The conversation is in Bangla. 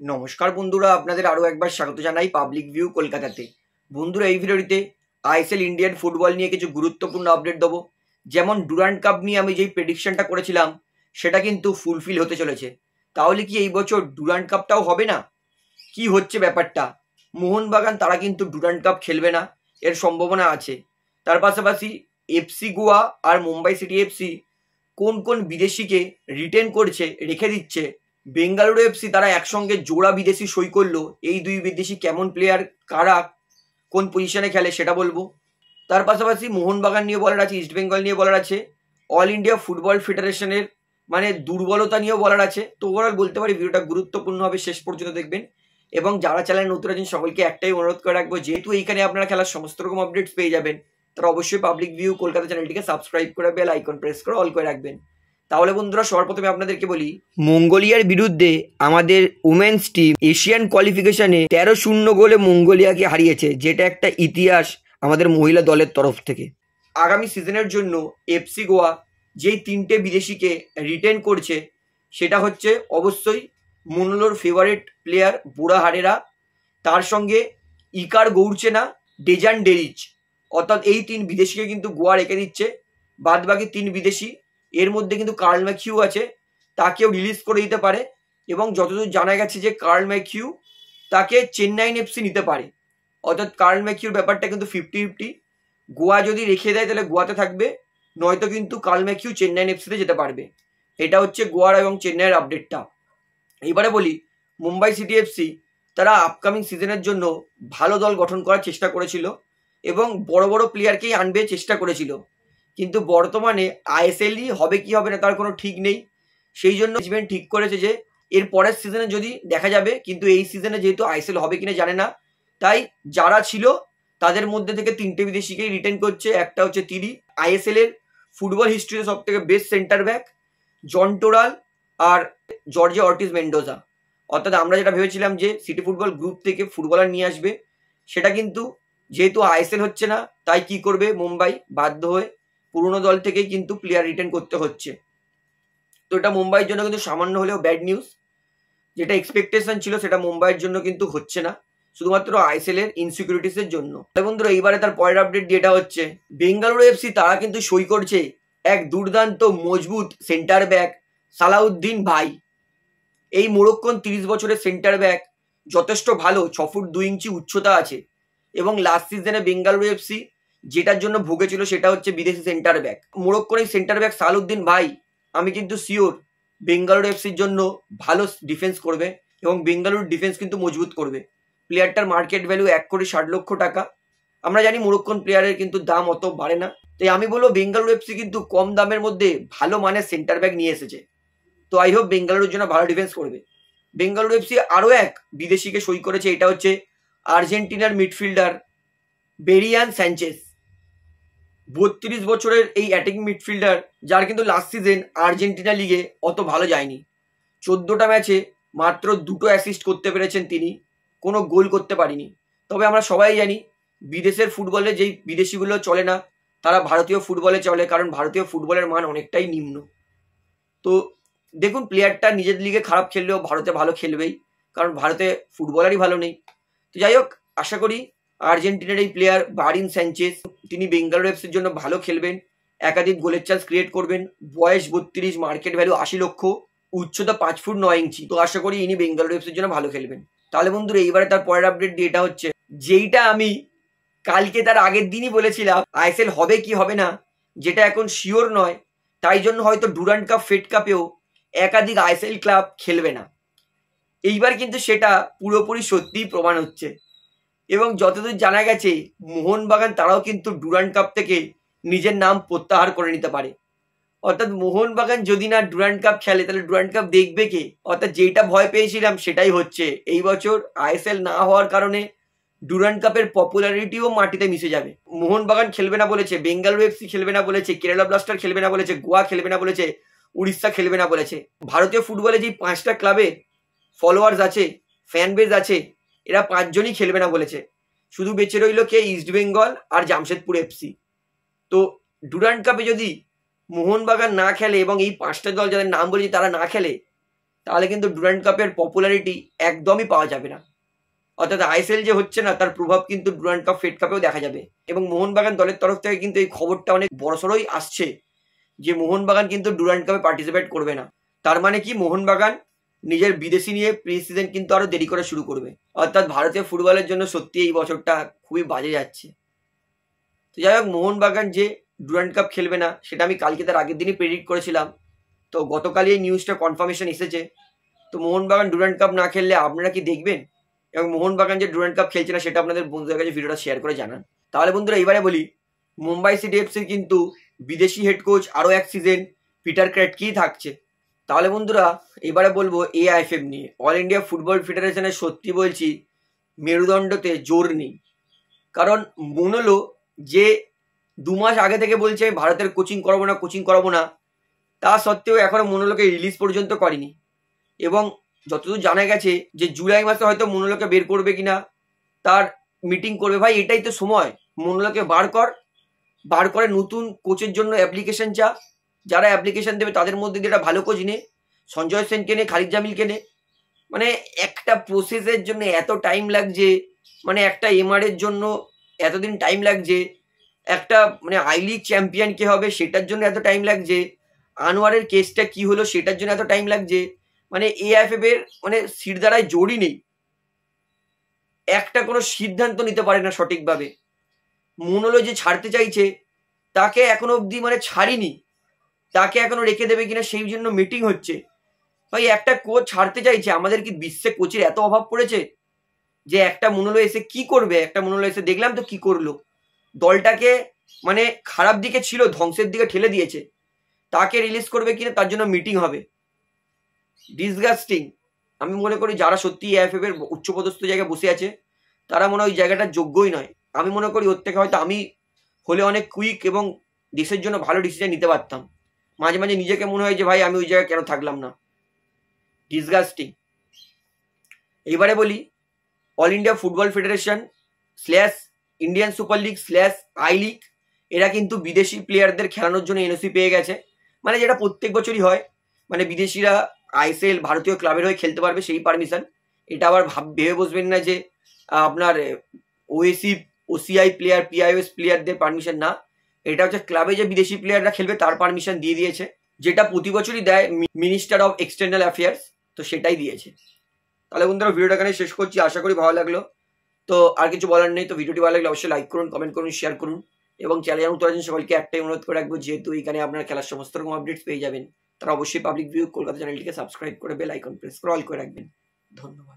নমস্কার বন্ধুরা, আপনাদের আরও একবার স্বাগত জানাই পাবলিক ভিউ কলকাতাতে। বন্ধুরা, এই ভিডিওটিতে আইএসএল ইন্ডিয়ান ফুটবল নিয়ে কিছু গুরুত্বপূর্ণ আপডেট দেবো। যেমন ডুরান্ড কাপ নিয়ে আমি যেই প্রেডিকশনটা করেছিলাম সেটা কিন্তু ফুলফিল হতে চলেছে। তাহলে কি এই বছর ডুরান্ড কাপটাও হবে না? কি হচ্ছে ব্যাপারটা? মোহনবাগান তারা কিন্তু ডুরান্ড কাপ খেলবে না, এর সম্ভাবনা আছে। তার পাশাপাশি এফসি গোয়া আর মুম্বাই সিটি এফসি কোন কোন বিদেশিকে রিটেন করছে, রেখে দিচ্ছে। বেঙ্গালুরু এফসি তারা একসঙ্গে জোড়া বিদেশি সই করলো। এই দুই বিদেশি কেমন প্লেয়ার, কারা কোন পজিশনে খেলে সেটা বলবো। তার পাশাপাশি মোহনবাগান নিয়ে বলার আছে, ইস্টবেঙ্গল নিয়ে বলার আছে, অল ইন্ডিয়া ফুটবল ফেডারেশনের দুর্বলতা নিয়েও বলার আছে। তো ওভারঅল বলতে পারি ভিডিওটা গুরুত্বপূর্ণ হবে, শেষ পর্যন্ত দেখবেন। এবং যারা চ্যানেল নতুন আছেন সকলকে একটাই অনুরোধ করে রাখবো, যেহেতু এইখানে আপনারা খেলার সমস্ত রকম আপডেটস পেয়ে যাবেন, তারা অবশ্যই পাবলিক ভিউ কলকাতা চ্যানেলটিকে সাবস্ক্রাইব করে বেল আইকন প্রেস করে অল করে রাখবেন। তাহলে বন্ধুরা, সবার প্রথমে আপনাদেরকে বলি, মঙ্গোলিয়ার বিরুদ্ধে আমাদের উমেন্স টিম এশিয়ান কোয়ালিফিকেশনে 13-0 গোলে মঙ্গোলিয়াকে হারিয়েছে, যেটা একটা ইতিহাস আমাদের মহিলা দলের তরফ থেকে। আগামী সিজনের জন্য এফসি গোয়া যেই তিনটে বিদেশিকে রিটেন করছে সেটা হচ্ছে অবশ্যই মনোলোর ফেভারিট প্লেয়ার বুড়া হারেরা, তার সঙ্গে ইকার গৌরচেনা, ডেজান ডেরিচ, অর্থাৎ এই তিন বিদেশিকে কিন্তু গোয়া রেখে দিচ্ছে। বাদ বাকি তিন বিদেশি, এর মধ্যে কিন্তু কার্ল ম্যাকিউ আছে, তাকেও রিলিজ করে দিতে পারে। এবং যতদূর জানা গেছে যে কার্ল ম্যাকিউ তাকে চেন্নাইন এফসি নিতে পারে, অর্থাৎ কার্ল ম্যাকিউর ব্যাপারটা কিন্তু 50-50। গোয়া যদি রেখে দেয় তাহলে গোয়াতে থাকবে, নয়তো কিন্তু কার্ল ম্যাকিউ চেন্নাইন এফসিতে যেতে পারবে। এটা হচ্ছে গোয়ার এবং চেন্নাইয়ের আপডেটটা। এবারে বলি মুম্বাই সিটি এফসি, তারা আপকামিং সিজনের জন্য ভালো দল গঠন করার চেষ্টা করেছিল এবং বড় বড় প্লেয়ারকেই আনবে চেষ্টা করেছিল, কিন্তু বর্তমানে আইএসএলই হবে কি হবে না তার কোনো ঠিক নেই। সেই জন্য ম্যানেজমেন্ট ঠিক করেছে যে এর পরের সিজনে যদি দেখা যাবে, কিন্তু এই সিজনে যেহেতু আইএসএল হবে কিনা জানে না, তাই যারা ছিল তাদের মধ্যে থেকে তিনটে বিদেশিকেই রিটেন করছে। একটা হচ্ছে তিরি, আইএসএল এর ফুটবল হিস্ট্রিতে সব থেকে বেস্ট সেন্টার ব্যাক, জন টোরাল আর জর্জে অর্টিজ মেন্ডোজা। অর্থাৎ আমরা যেটা ভেবেছিলাম যে সিটি ফুটবল গ্রুপ থেকে ফুটবলার নিয়ে আসবে, সেটা কিন্তু যেহেতু আইএসএল হচ্ছে না, তাই কি করবে মুম্বাই, বাধ্য হয়ে পুরনো দল থেকেই কিন্তু প্লেয়ার রিটেন করতে হচ্ছে। তো এটা মুম্বাইয়ের জন্য কিন্তু সামান্য হলেও ব্যাড নিউজ। যেটা এক্সপেকটেশন ছিল সেটা মুম্বাইয়ের জন্য কিন্তু হচ্ছে না, শুধুমাত্র আইএসএল এর ইনসিকিউরিটিসের জন্য। বন্ধুরা, এইবারে তার পরের আপডেট যেটা হচ্ছে, বেঙ্গালুরু এফসি তারা কিন্তু সই করছে এক দুর্দান্ত মজবুত সেন্টার ব্যাক সালাউদ্দিন ভাই। এই মোরক্কন 30 বছরের সেন্টার ব্যাক যথেষ্ট ভালো, 6 ফুট 2 ইঞ্চি উচ্চতা আছে। এবং লাস্ট সিজনে বেঙ্গালুরু এফসি যেটার জন্য ভুগেছিল সেটা হচ্ছে বিদেশি সেন্টার ব্যাক। মোরক্কোর এই সেন্টার ব্যাক সালাউদ্দিন ভাই, আমি কিন্তু শিওর বেঙ্গালুরু এফসির জন্য ভালো ডিফেন্স করবে এবং বেঙ্গালুরুর ডিফেন্স কিন্তু মজবুত করবে। প্লেয়ারটার মার্কেট ভ্যালু 1,60,00,000 টাকা। আমরা জানি মোরক্কন প্লেয়ারের কিন্তু দাম অত বাড়ে না, তাই আমি বলবো বেঙ্গালুরু এফসি কিন্তু কম দামের মধ্যে ভালো মানের সেন্টার ব্যাক নিয়ে এসেছে। তো আই হোপ বেঙ্গালুরুর জন্য ভালো ডিফেন্স করবে। বেঙ্গালুরু এফসি আরও এক বিদেশিকে সই করেছে, এটা হচ্ছে আর্জেন্টিনার মিডফিল্ডার বেরিয়ান স্যাঞ্চেস। 32 বছরের এই অ্যাটাকিং মিডফিল্ডার, যার কিন্তু লাস্ট সিজন আর্জেন্টিনা লিগে অত ভালো যায়নি। 14টা ম্যাচে মাত্র 2টো অ্যাসিস্ট করতে পেরেছেন তিনি, কোনো গোল করতে পারেনি। তবে আমরা সবাই জানি বিদেশের ফুটবলে যেই বিদেশিগুলো চলে না, তারা ভারতীয় ফুটবলে চলে, কারণ ভারতীয় ফুটবলের মান অনেকটাই নিম্ন। তো দেখুন, প্লেয়ারটা নিজের লিগে খারাপ খেললেও ভারতে ভালো খেলবেই, কারণ ভারতে ফুটবলারই ভালো নেই। তো যাই হোক, আশা করি আর্জেন্টিনার এই প্লেয়ার বারিন স্যাঞ্চেস, তিনি বেঙ্গালুরু এফসির জন্য ভালো খেলবেন, একাধিক গোলের চান্স ক্রিয়েট করবেন। বয়স 32, মার্কেট ভ্যালু 80 লক্ষ, উচ্চতা 5 ফুট 9 ইঞ্চি। তো আশা করি ইনি বেঙ্গালুরু এফসির জন্য ভালো খেলবেন। তাহলে বন্ধুরা, এইবারে তার পরের আপডেট দিয়ে এটা হচ্ছে, যেইটা আমি কালকে তার আগের দিনই বলেছিলাম আইএসএল হবে কি হবে না, যেটা এখন শিওর নয়, তাই জন্য হয়তো ডুরান্ড কাপ, ফেড কাপেও একাধিক আইএসএল ক্লাব খেলবে না। এইবার কিন্তু সেটা পুরোপুরি সত্যিই প্রমাণ হচ্ছে। এবং যতদূর জানা গেছে মোহনবাগান তারাও কিন্তু ডুরান্ড কাপ থেকে নিজের নাম প্রত্যাহার করে নিতে পারে। অর্থাৎ মোহনবাগান যদি না ডুরান্ড কাপ খেলে তাহলে ডুরান্ড কাপ দেখবে কে? অর্থাৎ যেটা ভয় পেয়েছিলাম সেটাই হচ্ছে। এই বছর আইএসএল না হওয়ার কারণে ডুরান্ড কাপের পপুলারিটিও মাটিতে মিশে যাবে। মোহনবাগান খেলবে না বলেছে, বেঙ্গালুরু এফসি খেলবে না বলেছে, কেরালা ব্লাস্টার খেলবে না বলেছে, গোয়া খেলবে না বলেছে, উড়িষ্যা খেলবে না বলেছে। ভারতীয় ফুটবলে যেই 5টা ক্লাবে ফলোয়ার্স আছে, ফ্যান বেজ আছে, এরা 5 জনই খেলবে না বলেছে। শুধু বেঁচে রইল কে? ইস্টবেঙ্গল আর জামশেদপুর এফসি। তো ডুরান্ড কাপে যদি মোহনবাগান না খেলে এবং এই 5টা দল যাদের নাম বলেছি তারা না খেলে, তাহলে কিন্তু ডুরান্ড কাপের পপুলারিটি একদমই পাওয়া যাবে না। অর্থাৎ আইএসএল যে হচ্ছে না তার প্রভাব কিন্তু ডুরান্ড কাপ ফেড কাপেও দেখা যাবে। এবং মোহনবাগান দলের তরফ থেকে কিন্তু এই খবরটা অনেক বড়সড়ই আসছে যে মোহনবাগান কিন্তু ডুরান্ড কাপে পার্টিসিপেট করবে না। তার মানে কি, মোহনবাগান নিজের বিদেশি নিয়ে প্রি সিজন কিন্তু আরো দেরি করে শুরু করবে। অর্থাৎ ভারতীয় ফুটবলের জন্য সত্যি এই বছরটা খুবই বাজে যাচ্ছে। তো যাই হোক, মোহনবাগান যে ডুরান্ড কাপ খেলবে না সেটা আমি কালকে তার আগের দিনই প্রেডিক্ট করেছিলাম। তো গতকালই এই নিউজটা কনফার্মেশন এসেছে। তো মোহনবাগান ডুরান্ড কাপ না খেললে আপনারা কি দেখবেন? এবং মোহনবাগান যে ডুরান্ড কাপ খেলছে না সেটা আপনাদের বন্ধুদের কাছে ভিডিওটা শেয়ার করে জানান। তাহলে বন্ধুরা এবারে বলি, মুম্বাই সিটি এফসির কিন্তু বিদেশি হেড কোচ আরও এক সিজন পিটার ক্র্যাটকিই থাকছে। তাহলে বন্ধুরা এবারে বলবো এআইএফএফ নিয়ে। অল ইন্ডিয়া ফুটবল ফেডারেশনের সত্যি বলছি মেরুদণ্ডতে জোর নেই। কারণ মনোলো যে 2 মাস আগে থেকে বলছে ভারতের কোচিং করাবো না, তা সত্ত্বেও এখনো মনোলোকে রিলিজ পর্যন্ত করেনি। এবং যতদূর জানা গেছে যে জুলাই মাসে হয়তো মনোলোকে বের করবে কিনা, তার মিটিং করবে। ভাই এটাই তো সময়, মনোলোকে বার করে নতুন কোচের জন্য অ্যাপ্লিকেশন চা। যারা অ্যাপ্লিকেশন দেবে তাদের মধ্যে যেটা ভালো কোচ নে, সঞ্জয় সেনকে নে, খালিদ জামিলকে নে। মানে একটা প্রসেসের জন্য এত টাইম লাগছে, মানে একটা এমআর-এর জন্য এতদিন টাইম লাগছে, একটা মানে আই লিগ চ্যাম্পিয়ন কে হবে সেটার জন্য এত টাইম লাগছে, আনোয়ারের কেসটা কি হলো সেটার জন্য এত টাইম লাগছে। মানে এআইএফএফ এর মানে শিরদাঁড়ায় জোরই নেই, একটা কোনো সিদ্ধান্ত নিতে পারে না সঠিকভাবে। মনোলো যে ছাড়তে চাইছে তাকে এখনো অবধি মানে ছাড়িনি, তাকে এখনো রেখে দেবে কিনা সেই জন্য মিটিং হচ্ছে। ভাই একটা কোচ ছাড়তে চাইছে, আমাদের কি বিশ্বে কোচের এত অভাব পড়েছে যে একটা মনোলো এসে কি করবে? একটা মনোলো এসে দেখলাম তো কি করলো, দলটাকে মানে খারাপ দিকে ছিল ধ্বংসের দিকে ঠেলে দিয়েছে। তাকে রিলিজ করবে কিনা তার জন্য মিটিং হবে। ডিসগাস্টিং। আমি মনে করি যারা সত্যি এআইএফএফ এর উচ্চপদস্থ জায়গায় বসে আছে তারা মনে হয় ওই জায়গাটার যোগ্যই নয়। আমি মনে করি ওর থেকে হয়তো আমি হলে অনেক কুইক এবং দেশের জন্য ভালো ডিসিশন নিতে পারতাম। মাঝে মাঝে নিজেকে মনে হয় যে ভাই আমি ওই জায়গায় কেন থাকলাম না। ডিসগাস্টিং। এবারে বলি, all India football federation / Indian super league / I league এরা কিন্তু বিদেশি প্লেয়ারদের খেলানোর জন্য এনওসি পেয়ে গেছে। মানে যেটা প্রত্যেক বছরই হয়, মানে বিদেশিরা আইএসএল ভারতীয় ক্লাবের হয়ে খেলতে পারবে সেই পারমিশন। এটা আবার ভেবে বসবেন না যে আপনার ওএসি ওসিআই প্লেয়ার পিআইএস প্লেয়ারদের পারমিশন না, এটা হচ্ছে ক্লাবে যে বিদেশি প্লেয়াররা খেলবে তার পারমিশন দিয়ে দিয়েছে, যেটা প্রতি বছরই দেয় মিনিস্টার অফ এক্সটার্নাল অ্যাফেয়ার্স। তো সেটাই দিয়েছে। তাহলে বন্ধুরা ভিডিওটা এখানে শেষ করছি, আশা করি ভালো লাগলো। তো আর কিছু বলার নেই। তো ভিডিওটি ভালো লাগলে অবশ্যই লাইক করুন, কমেন্ট করুন, শেয়ার করুন এবং চ্যানেলে নতুন আছেন সকলকে একটাই অনুরোধ করে রাখবো, যেহেতু এখানে আপনার খেলার সমস্ত রকম আপডেটস পেয়ে যাবেন, তারা অবশ্যই পাবলিক ভিউ কলকাতা চ্যানেলটিকে সাবস্ক্রাইব করে বেল আইকন প্রেস করে অল করে রাখবেন। ধন্যবাদ।